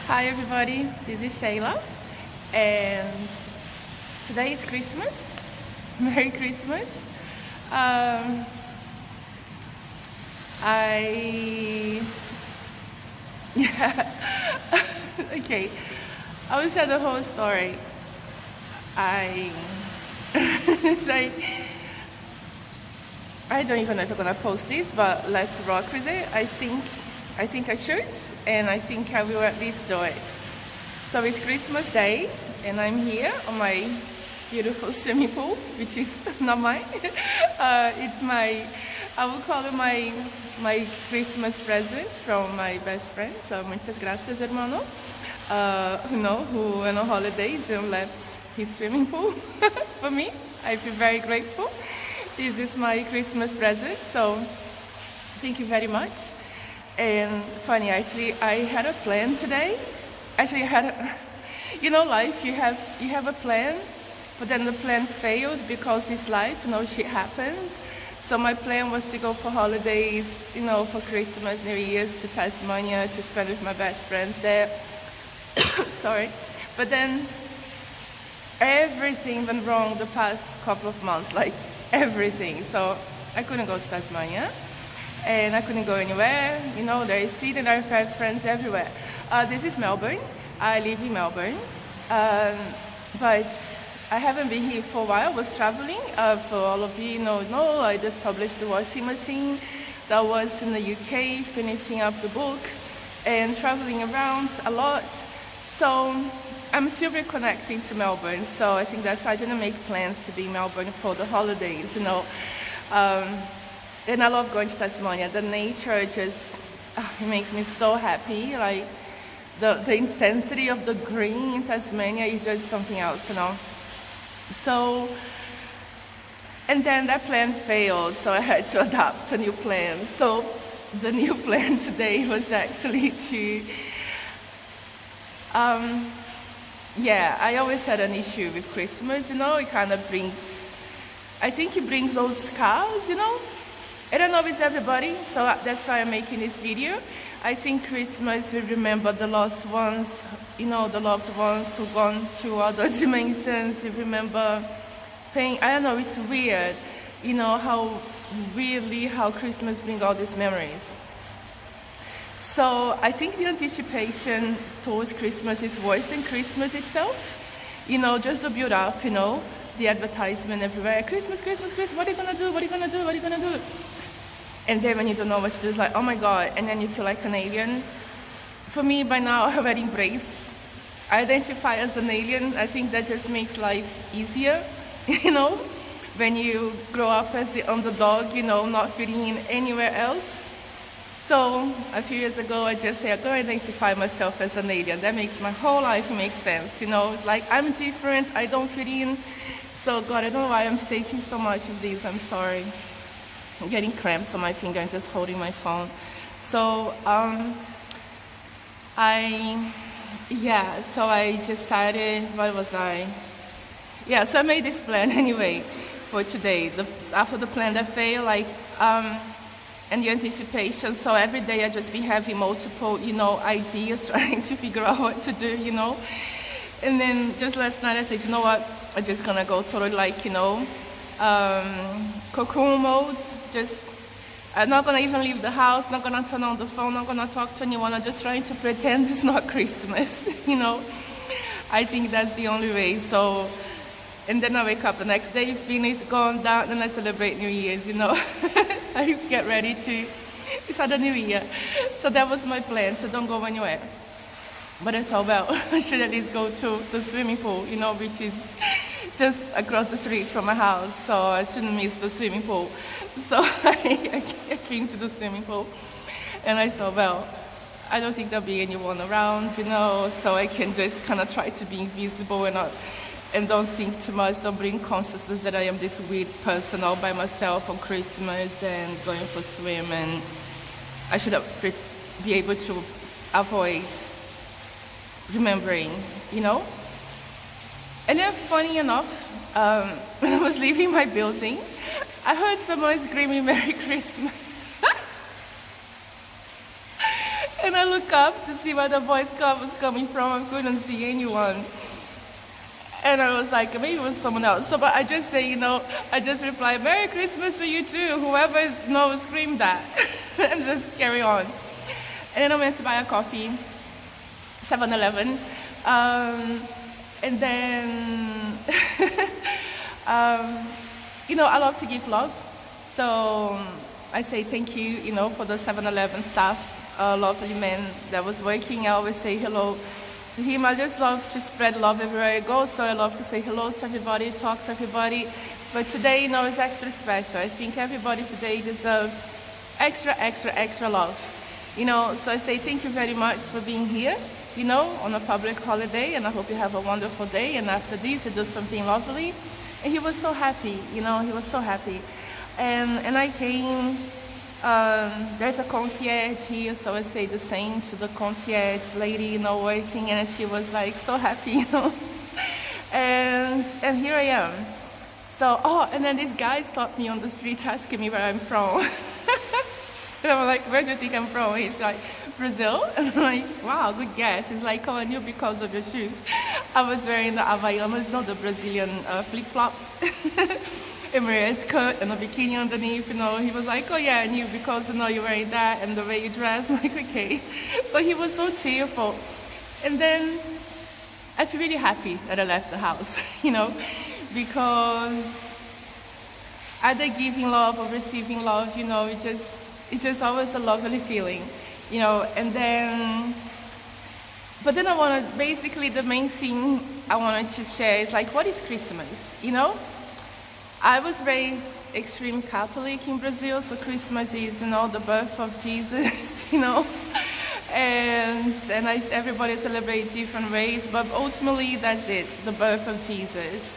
Hi everybody, this is Shailla, and today is Christmas. Merry Christmas. I yeah okay. I will share the whole story. I like I don't even know if I'm gonna post this, but let's rock with it. I think I should, and I think I will at least do it. So it's Christmas Day, and I'm here on my beautiful swimming pool, which is not mine. It's I will call it my Christmas presents from my best friend. So muchas gracias, hermano. Who went on holidays and left his swimming pool for me. I feel very grateful. This is my Christmas present, so thank you very much. And funny, actually, I had a plan today. Actually, life, you have a plan, but then the plan fails because it's life, shit happens. So my plan was to go for holidays, for Christmas, New Year's, to Tasmania, to spend with my best friends there. Sorry. But then everything went wrong the past couple of months, like everything. So I couldn't go to Tasmania. And I couldn't go anywhere. There is seed and I have friends everywhere. This is Melbourne. I live in Melbourne. But I haven't been here for a while. I was traveling. For all of you know, I just published the washing machine. So I was in the UK finishing up the book and traveling around a lot. So I'm still reconnecting to Melbourne. So I think that's why I didn't make plans to be in Melbourne for the holidays, And I love going to Tasmania. The nature just it makes me so happy. Like the intensity of the green in Tasmania is just something else, So, and then that plan failed, so I had to adapt a new plan. So the new plan today was actually to, I always had an issue with Christmas, it kind of brings, I think it brings old scars, I don't know if it's everybody, so that's why I'm making this video. I think Christmas we remember the lost ones, the loved ones who've gone to other dimensions. We remember pain. I don't know, it's weird, how Christmas brings all these memories. So I think the anticipation towards Christmas is worse than Christmas itself. Just the build up, the advertisement everywhere. Christmas, Christmas, Christmas, what are you gonna do? What are you gonna do? What are you gonna do? And then when you don't know what to do, it's like, oh my God, and then you feel like an alien. For me, by now, I already embrace. I identify as an alien. I think that just makes life easier, when you grow up as the underdog, not fitting in anywhere else. So a few years ago, I just said, I'm going to identify myself as an alien. That makes my whole life make sense, It's like, I'm different, I don't fit in. So God, I don't know why I'm shaking so much with this, I'm sorry. I'm getting cramps on my finger and just holding my phone. So, so I decided, what was I? Yeah, so I made this plan anyway for today. After the plan that failed, and the anticipation, so every day I just be having multiple, ideas, trying to figure out what to do, And then just last night I said, you know what, I'm just gonna go totally cocoon mode. I'm not gonna even leave the house, not gonna turn on the phone, not gonna talk to anyone. I'm just trying to pretend it's not Christmas, I think that's the only way. So, and then I wake up the next day, finish, gone down, then I celebrate New Year's, I get ready to start the new year. So that was my plan, so don't go anywhere. But I thought, well, I should at least go to the swimming pool, which is just across the street from my house, so I shouldn't miss the swimming pool. So I came to the swimming pool, and I thought, well, I don't think there'll be anyone around, so I can just kind of try to be invisible and don't think too much, don't bring consciousness that I am this weird person all by myself on Christmas and going for a swim, and I should be able to avoid remembering, And then, funny enough, when I was leaving my building, I heard someone screaming, "Merry Christmas." And I look up to see where the voice was coming from. I couldn't see anyone. And I was like, maybe it was someone else. So, but I just say, I just reply, Merry Christmas to you too. Whoever scream that. And just carry on. And then I went to buy a coffee, 7-Eleven. And then, I love to give love. So I say thank you, for the 7-Eleven staff, lovely man that was working. I always say hello to him. I just love to spread love everywhere I go, so I love to say hello to everybody, talk to everybody. But today, is extra special. I think everybody today deserves extra love. So I say thank you very much for being here, on a public holiday, and I hope you have a wonderful day. And after this, you do something lovely. And he was so happy, he was so happy. And I came. There's a concierge here, so I say the same to the concierge lady, working, and she was like so happy, And here I am. So, and then this guy stopped me on the street asking me where I'm from. And I'm like, where do you think I'm from? He's like, Brazil? And I'm like, wow, good guess. He's like, I knew because of your shoes. I was wearing the Havaianas, the Brazilian flip-flops. A Maria's skirt and a bikini underneath, He was like, oh yeah, I knew because, you're wearing that and the way you dress. I'm like, okay. So he was so cheerful. And then I feel really happy that I left the house, because either giving love or receiving love, it's just always a lovely feeling, and then, but then basically the main thing I wanted to share is like, what is Christmas, I was raised extreme Catholic in Brazil, so Christmas is, the birth of Jesus, and everybody celebrates different ways, but ultimately that's it, the birth of Jesus.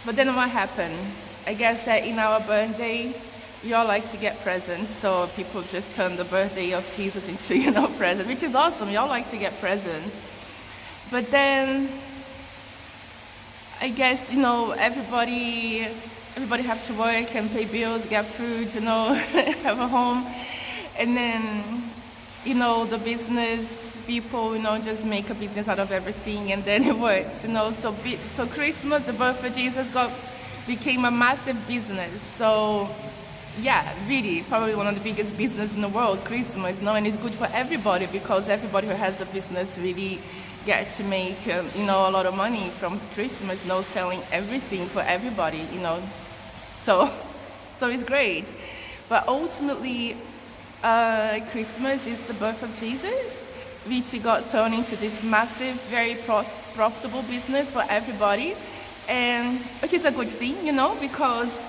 But then what happened? I guess that in our birthday, we all like to get presents, so people just turn the birthday of Jesus into, present, which is awesome. We all like to get presents. But then, I guess, everybody have to work and pay bills, get food, have a home. And then, the business people, just make a business out of everything, and then it works, So Christmas, the birth of Jesus, became a massive business. So, yeah, really, probably one of the biggest businesses in the world, Christmas, and it's good for everybody because everybody who has a business really get to make, a lot of money from Christmas, selling everything for everybody, So it's great. But ultimately, Christmas is the birth of Jesus, which got turned into this massive, very profitable business for everybody. And it's a good thing, because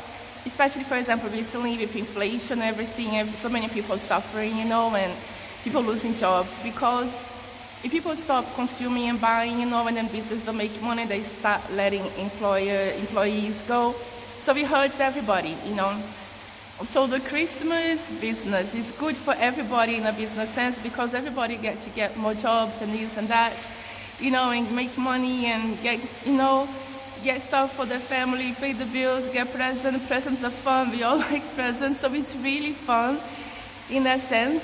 especially, for example, recently with inflation, everything, so many people suffering, and people losing jobs, because if people stop consuming and buying, and then business don't make money, they start letting employees go. So it hurts everybody, So the Christmas business is good for everybody in a business sense because everybody get to get more jobs and this and that, and make money and get stuff for their family, pay the bills, get presents. Presents are fun. We all like presents, so it's really fun in that sense,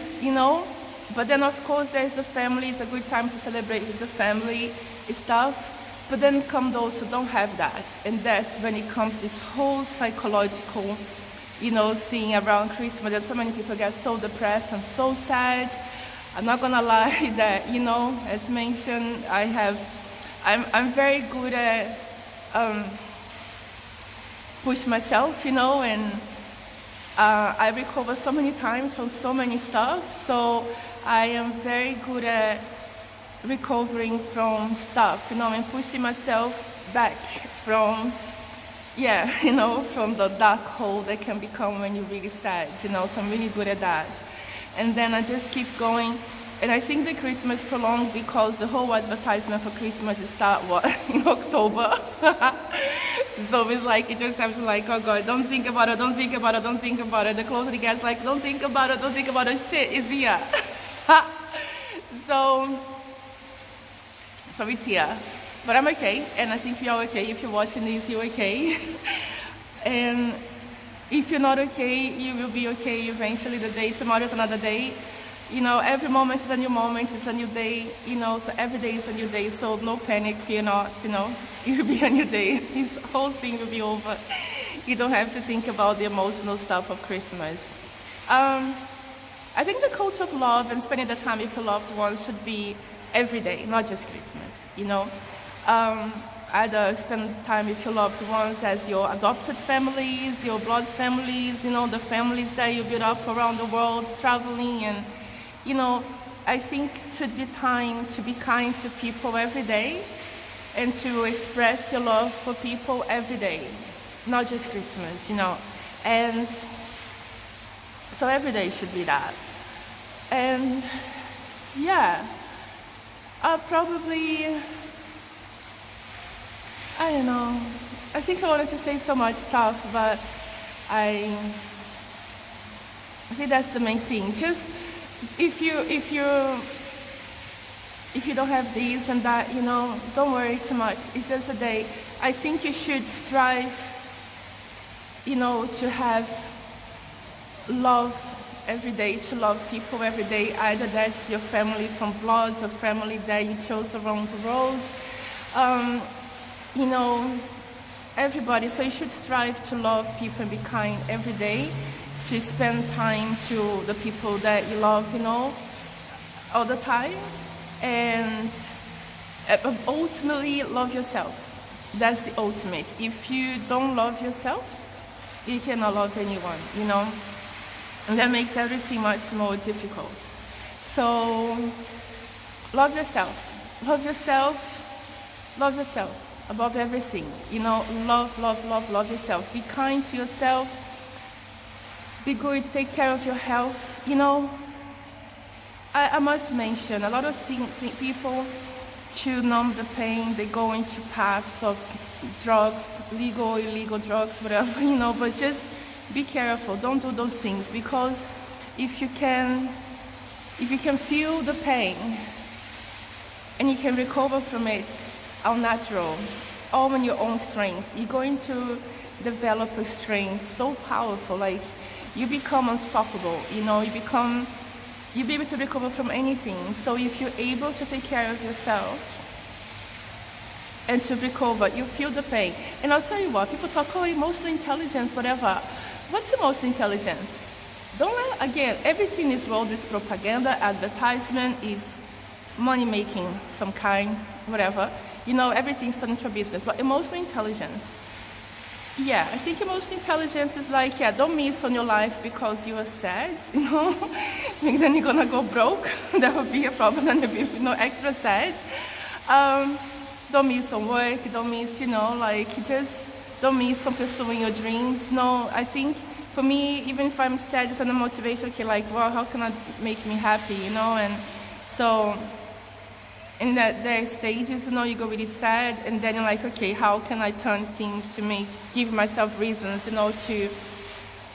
But then, of course, there's the family. It's a good time to celebrate with the family stuff. But then come those who don't have that. And that's when it comes this whole psychological, thing around Christmas that so many people get so depressed and so sad. I'm not gonna lie that, as mentioned, I'm very good at push myself, and I recover so many times from so many stuff. So I am very good at recovering from stuff, and pushing myself back from, from the dark hole that can become when you're really sad, so I'm really good at that. And then I just keep going. And I think the Christmas prolonged because the whole advertisement for Christmas is start, in October. So it's like, you just have to oh God, don't think about it, don't think about it, don't think about it. The closer it gets, don't think about it, don't think about it, shit is here. So it's here. But I'm okay, and I think you're okay. If you're watching this, you're okay. And if you're not okay, you will be okay eventually. Tomorrow's another day. You know, every moment is a new moment, it's a new day, you know, so every day is a new day, so no panic, fear not, you know, it will be a new day, this whole thing will be over. You don't have to think about the emotional stuff of Christmas. I think the culture of love and spending the time with your loved ones should be every day, not just Christmas, you know. Either spend time with your loved ones as your adopted families, your blood families, you know, the families that you build up around the world, traveling, and, you know, I think it should be time to be kind to people every day and to express your love for people every day, not just Christmas, you know. And so every day should be that. And yeah, probably, I don't know. I think I wanted to say so much stuff, but I think that's the main thing. Just if you don't have this and that, you know, don't worry too much. It's just a day. I think you should strive, you know, to have love every day, to love people every day. Either that's your family from blood or family that you chose around the world. You know, everybody. So you should strive to love people and be kind every day, to spend time to the people that you love, you know, all the time. And ultimately, love yourself. That's the ultimate. If you don't love yourself, you cannot love anyone, you know. And that makes everything much more difficult. So, love yourself. Love yourself. Love yourself above everything. You know, love yourself. Be kind to yourself. Be good, take care of your health. You know, I must mention, a lot of people, to numb the pain, they go into paths of drugs, legal, illegal drugs, whatever, you know, but just be careful. Don't do those things, because if you can feel the pain and you can recover from it, all natural, all on your own strength, you're going to develop a strength so powerful, like you become unstoppable, you know, you'll be able to recover from anything. So if you're able to take care of yourself and to recover, you feel the pain. And I'll tell you what, people talk, oh, emotional intelligence, whatever. What's emotional intelligence? Again, everything in this world is propaganda, advertisement, is money-making, some kind, whatever. You know, everything's turned into a business. But emotional intelligence, yeah, I think emotional intelligence is like, yeah, don't miss on your life because you are sad, you know. Then you're gonna go broke. That would be a problem, and you'll be, you know, extra sad. Don't miss on work. Don't miss, you know, like, just don't miss on pursuing your dreams. No, I think for me, even if I'm sad, it's a motivation. Okay, like, well, how can I make me happy, you know? And so, in there are stages, you know, you go really sad, and then you're like, okay, how can I turn things to give myself reasons, you know, to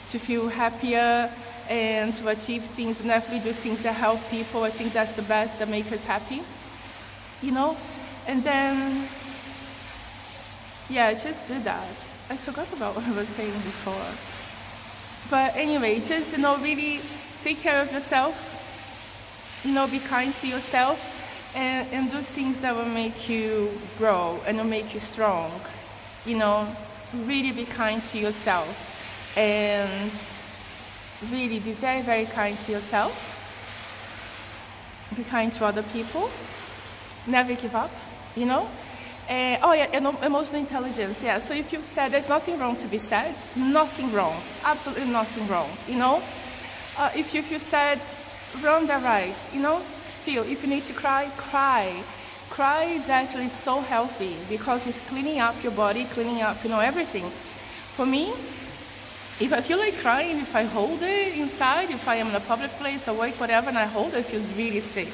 feel happier and to achieve things and actually do things that help people. I think that's the best, that make us happy, you know? And then, yeah, just do that. I forgot about what I was saying before. But anyway, just, you know, really take care of yourself, you know, be kind to yourself. And do things that will make you grow and will make you strong. You know, really be kind to yourself and really be very, very kind to yourself. Be kind to other people. Never give up, you know. Oh yeah, and emotional intelligence, yeah. So if you're sad, there's nothing wrong to be sad. Nothing wrong, absolutely nothing wrong, you know. If you feel sad, run that right, you know. Feel. If you need to cry, cry. Cry is actually so healthy because it's cleaning up your body, cleaning up, you know, everything. For me, if I feel like crying, if I hold it inside, if I am in a public place or work, whatever, and I hold it, it feels really sick.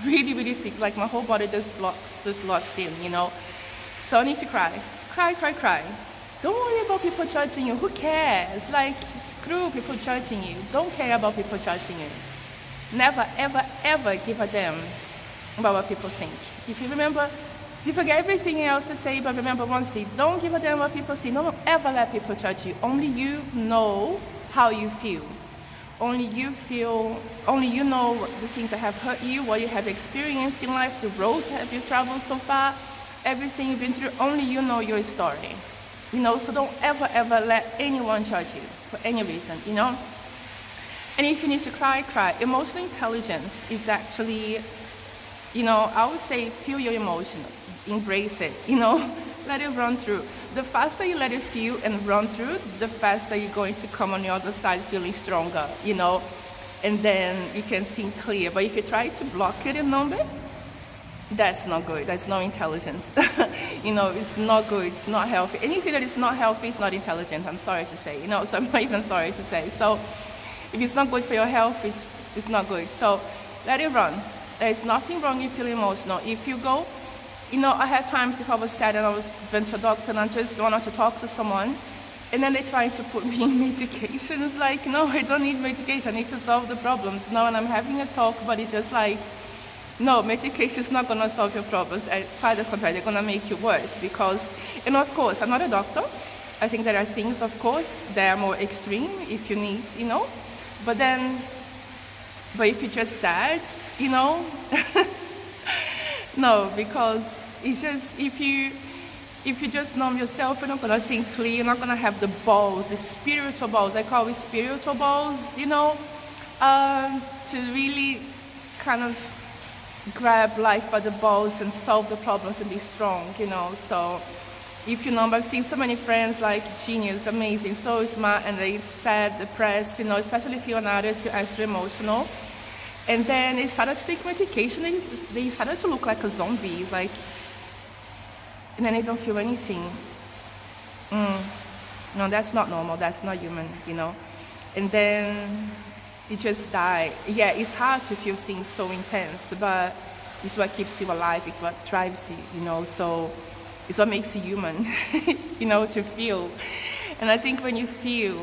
Really, really sick. Like my whole body just locks in, you know. So I need to cry. Cry, cry, cry. Don't worry about people judging you. Who cares? Like, screw people judging you. Don't care about people judging you. Never, ever, ever give a damn about what people think. If you forget everything else to say, but remember one thing, don't give a damn what people think. Don't ever let people judge you. Only you know how you feel. only you feel, only you know the things that have hurt you, what you have experienced in life, the roads have you traveled so far, everything you've been through, only you know your story. You know, so don't ever, ever let anyone judge you for any reason, you know? And if you need to cry, cry. Emotional intelligence is actually, you know, I would say feel your emotion, embrace it, you know, let it run through. The faster you let it feel and run through, the faster you're going to come on the other side feeling stronger, you know, and then you can think clear. But if you try to block it and numb it, that's not good. That's no intelligence. You know, it's not good. It's not healthy. Anything that is not healthy is not intelligent. I'm sorry to say. You know, so I'm not even sorry to say. So if it's not good for your health, it's not good. So let it run. There's nothing wrong if you feel emotional. If you go, you know, I had times if I was sad and I went to a doctor and I just wanted to talk to someone, and then they're trying to put me in medication. It's like, no, I don't need medication. I need to solve the problems. No, and I'm having a talk, but it's just like, no, medication is not going to solve your problems. Quite the contrary, they're going to make you worse because, and of course, I'm not a doctor. I think there are things, of course, that are more extreme if you need, you know. But if you're just sad, you know, no, because it's just, if you just numb yourself, you're not going to think clear, you're not going to have the balls, the spiritual balls, I call it spiritual balls, you know, to really kind of grab life by the balls and solve the problems and be strong, you know. So if you know, I've seen so many friends like genius, amazing, so smart, and they're sad, depressed, you know, especially if you're an artist, you're actually emotional. And then they started to take medication, they started to look like a zombie, it's like, and then they don't feel anything. No, that's not normal, that's not human, you know. And then you just die. Yeah, it's hard to feel things so intense, but it's what keeps you alive, it's what drives you, you know, so it's what makes you human, you know, to feel. And I think when you feel,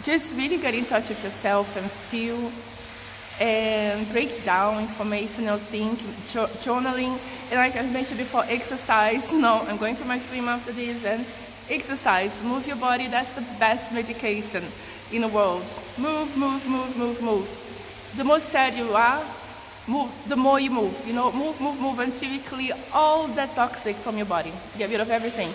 just really get in touch with yourself and feel and break down information, you know, think, journaling, and like I mentioned before, exercise, you know, I'm going for my swim after this, and exercise, move your body, that's the best medication in the world. Move, move, move, move, move. The more sad you are, move, the more you move, you know, move, move, move until you clear all that toxic from your body, get rid of everything.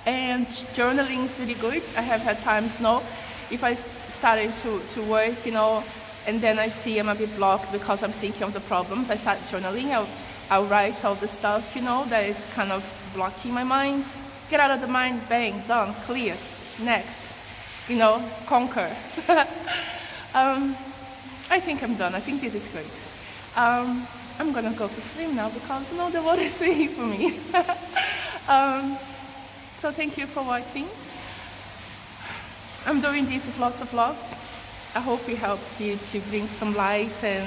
And journaling is really good. I have had times, you know, if I started to work, you know, and then I see I'm a bit blocked because I'm thinking of the problems, I start journaling, I'll write all the stuff, you know, that is kind of blocking my mind. Get out of the mind, bang, done, clear, next, you know, conquer. I think I'm done. I think this is good. I'm gonna go for a swim now because, you know, the water is waiting for me. So thank you for watching. I'm doing this with lots of love. I hope it helps you to bring some light and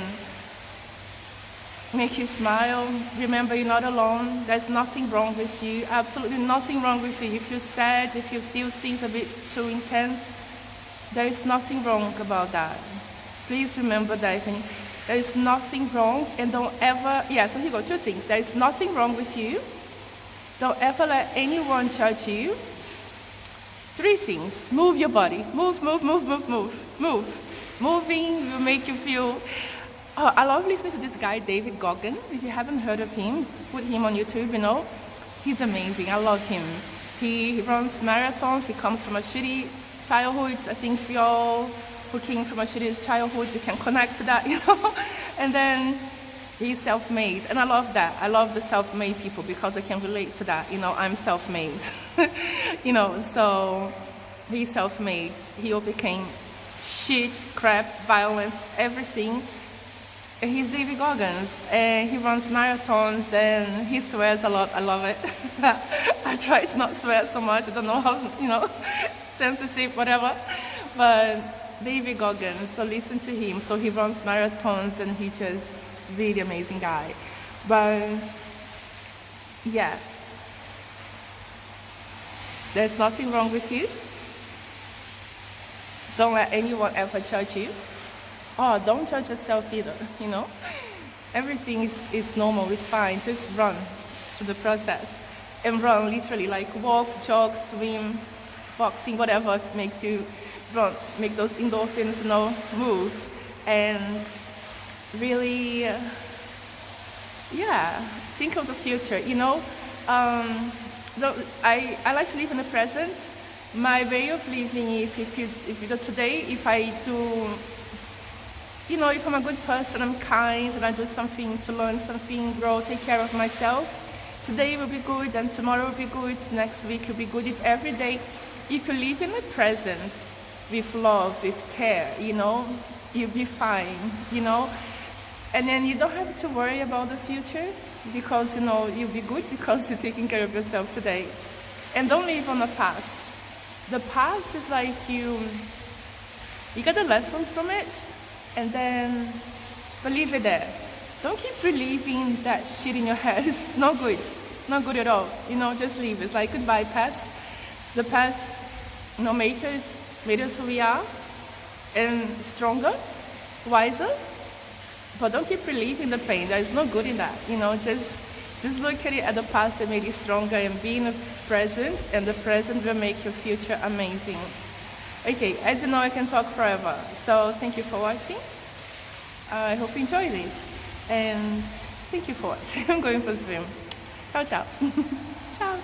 make you smile. Remember, you're not alone. There's nothing wrong with you, absolutely nothing wrong with you. If you're sad, if you feel things a bit too intense, there is nothing wrong about that. Please remember that. There is nothing wrong, and don't ever, so here you go, two things. There is nothing wrong with you. Don't ever let anyone judge you. Three things. Move your body. Move, move, move, move, move, move. Moving will make you feel... Oh, I love listening to this guy, David Goggins. If you haven't heard of him, put him on YouTube, you know. He's amazing. I love him. He runs marathons. He comes from a shitty childhood. I think we all who came from a shitty childhood, we can connect to that, you know. And then he's self-made. And I love that. I love the self-made people because I can relate to that. You know, I'm self-made. You know, so he's self-made. He overcame shit, crap, violence, everything. And he's David Goggins, and he runs marathons, and he swears a lot. I love it. I try to not swear so much. I don't know how, you know, censorship, whatever. But David Goggins, so listen to him. So he runs marathons, and he's just really amazing guy. But yeah, there's nothing wrong with you. Don't let anyone ever judge you. Oh, don't judge yourself either, you know? Everything is normal, it's fine. Just run through the process. And run, literally, like walk, jog, swim, boxing, whatever makes you make those endorphins, move, and really, yeah, think of the future. I like to live in the present. My way of living is today, if I do, if I'm a good person, I'm kind, and I do something to learn something, grow, take care of myself, today will be good, and tomorrow will be good, next week will be good. If every day, if you live in the present with love, with care, you'll be fine, And then you don't have to worry about the future because, you'll be good because you're taking care of yourself today. And don't live on the past. The past is like you get the lessons from it, and then leave it there. Don't keep reliving that shit in your head. It's not good. Not good at all. Just leave. It's like goodbye past. The past, made us who we are, and stronger, wiser. But don't keep reliving the pain. There's no good in that. Just look at it at the past that made you stronger and be in the present, and the present will make your future amazing. Okay, as you know, I can talk forever. So thank you for watching. I hope you enjoy this. And thank you for watching. I'm going for a swim. Ciao, ciao. Ciao.